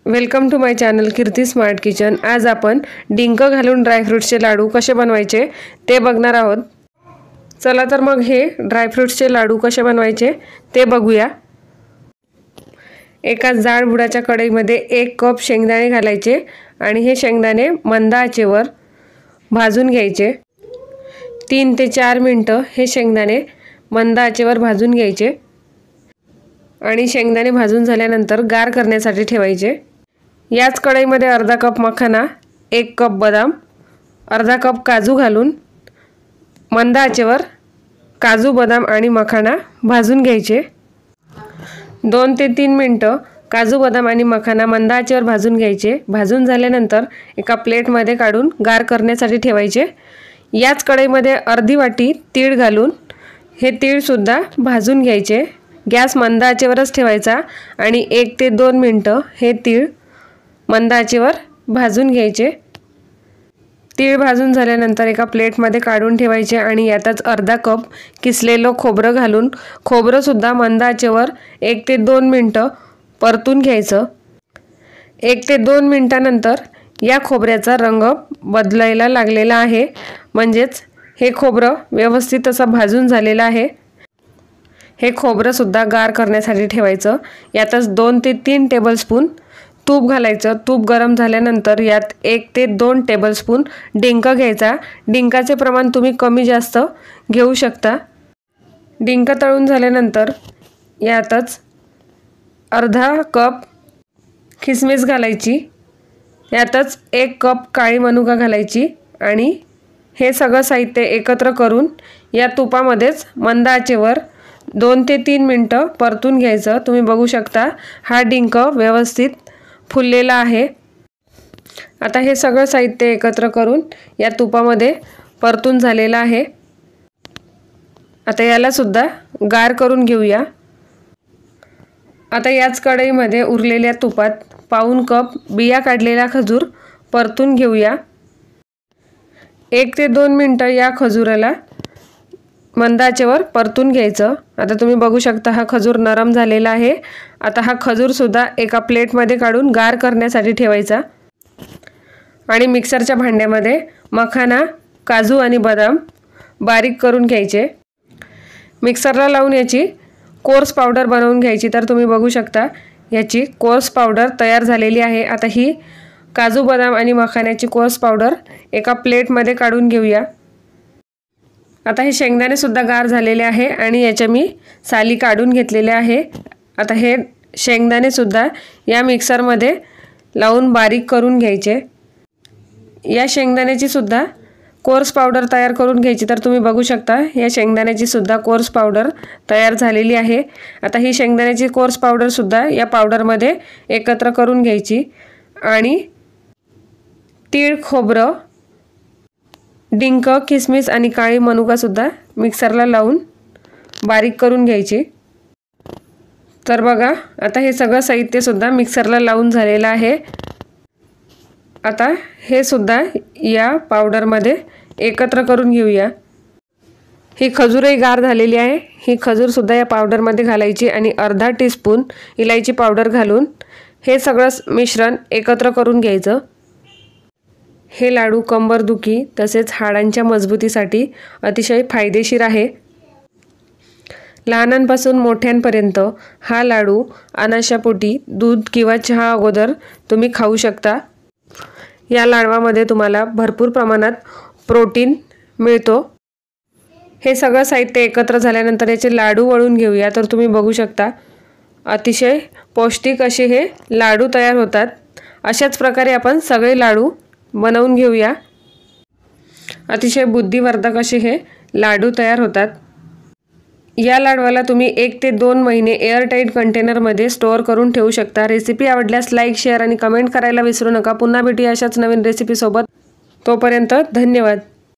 Welcome to my channel Kirti smart kitchen. आज आपण डिंक घालून ड्रायफ्रूट्सचे लाडू कसे बनवायचे ते बघणार आहोत। चला तर मग हे ड्रायफ्रूट्सचे लाडू कसे बनवायचे ते बघूया। एका जाड बुडाच्या कढईमध्ये 1 कप शेंगदाणे घालायचे आणि हे शेंगदाणे मंद आचेवर भाजून घ्यायचे। 3 ते 4 मिनिटं हे शेंगदाणे मंद आचेवर भाजून घ्यायचे आणि शेंगदाणे भाजून झाल्यानंतर गार करण्यासाठी ठेवायचे। याच कढईमध्ये अर्धा कप मखाना, 1 कप बदाम, अर्धा कप काजू घालून मंद आचेवर काजू, बदाम आणि मखाना भाजून घ्यायचे। 2 ते 3 मिनिटं काजू, बदाम आणि मखाना मंद आचेवर भाजून घ्यायचे। भाजून झाल्यानंतर एका प्लेटमध्ये काढून गार करण्यासाठी ठेवायचे। याच कढईमध्ये अर्धी वाटी तीळ घालून हे तीळ सुद्धा भाजून घ्यायचे। गॅस मंद आचेवरच ठेवायचा आणि 1 ते 2 मिनिटं हे तीळ मंद आचेवर भाजून घ्यायचे। तीळ भाजून झाल्यानंतर एका प्लेटमध्ये काढून ठेवायचे आणि यातच अर्धा कप किसलेलं खोबरं घालून खोबरं सुद्धा मंद आचेवर 1 ते 2 मिनिटं परतून घ्यायचं। 1 ते 2 मिनिटांनंतर या खोबऱ्याचा रंग बदलायला लागलेला आहे, म्हणजेच हे खोबरं व्यवस्थित असं भाजून झालेलं आहे। हे खोबरं सुद्धा गार करण्यासाठी ठेवायचं। यातच 2 ते 3 टेबलस्पून तूप घालायचं। तूप गरम झाल्यानंतर यात 1 ते 2 टेबलस्पून डिंक घ्यायचा। डिंकाचे प्रमाण तुम्ही कमी जास्त घेऊ शकता। डिंक तळून झाल्यानंतर यातच अर्धा कप किसमिस घालायची। यातच 1 कप काळी मनुका घालायची आणि हे सगळं साहित्य एकत्र करून या तुपामध्येच मंद आचेवर 2 ते 3 मिनिटं परतून घ्यायचं। तुम्ही बघू शकता हा डिंक व्यवस्थित फुललेला आहे। आता हे सगळं साहित्य एकत्र करून या तुपामध्ये परतून झालेलं आहे। आता याला सुद्धा गार करून घेऊया। आता याच कढईमध्ये उरलेल्या तुपात पाऊण कप बिया काढलेला खजूर परतून घेऊया। 1 ते 2 मिनिटं या खजुराला मंद आचेवर परतून घ्यायचं। आता तुम्ही बघू शकता हा खजूर नरम झालेला आहे। आता हा खजूर सुद्धा एका प्लेटमध्ये काढून गार करण्यासाठी ठेवायचा आणि मिक्सरच्या भांड्यामध्ये मखाना, काजू आणि बदाम बारीक करून घ्यायचे। मिक्सरला लावून याची कोर्स पावडर बनवून घ्यायची। तर तुम्ही बघू शकता याची कोर्स पावडर तयार झालेली आहे। आता ही काजू, बदाम आणि मखान्याची कोर्स पावडर एका प्लेटमध्ये काढून घेऊया। आता हे शेंगदाणे सुद्धा गार झालेले आहे आणि याच्या मी साली काढून घेतलेले आहे। आता हे शेंगदाणे सुद्धा या मिक्सरमध्ये लावून बारीक करून घ्यायचे। या शेंगदाण्याची सुद्धा कोर्स पावडर तयार करून घ्यायची। तर तुम्ही बघू शकता या शेंगदाण्याची सुद्धा कोर्स पावडर तयार झालेली आहे। आता ही शेंगदाण्याची कोर्स पावडर सुद्धा या पावडरमध्ये एकत्र करून घ्यायची आणि तीळ, खोबरं, डिंक, किसमिस आणि काळी मनुका सुद्धा मिक्सरला लावून बारीक करून घ्यायची। तर बघा आता हे सगळं साहित्य सुद्धा मिक्सरला लावून झालेलं आहे। आता हे सुद्धा या पावडरमध्ये एकत्र करून घेऊया। ही खजूरही गार झालेली आहे। ही खजूर सुद्धा या पावडरमध्ये घालायची आणि अर्धा टीस्पून इलायची पावडर घालून हे सगळं मिश्रण एकत्र करून घ्यायचं। हे लाडू कंबरदुखी तसेच हाडांच्या मजबूतीसाठी अतिशय फायदेशीर आहे। लहानांपासून मोठ्यांपर्यंत हा लाडू अनाशापोटी दूध किंवा चहा अगोदर तुम्ही खाऊ शकता। या लाडवामध्ये तुम्हाला भरपूर प्रमाणात प्रोटीन मिळतो। हे सगळं साहित्य एकत्र झाल्यानंतर याचे लाडू वळून घेऊया। तर तुम्ही बघू शकता अतिशय पौष्टिक असे हे लाडू तयार होतात। अशाच प्रकारे आपण सगळे लाडू बनवून घेऊया। अतिशय बुद्धिवर्धक असे हे लाडू तयार होतात। या लाडवाला तुम्ही 1 ते 2 महिने एअरटाईट कंटेनरमध्ये स्टोअर करून ठेवू शकता। रेसिपी आवडल्यास लाईक, शेअर आणि कमेंट करायला विसरू नका। पुन्हा भेटूया अशाच नवीन रेसिपीसोबत। तोपर्यंत धन्यवाद।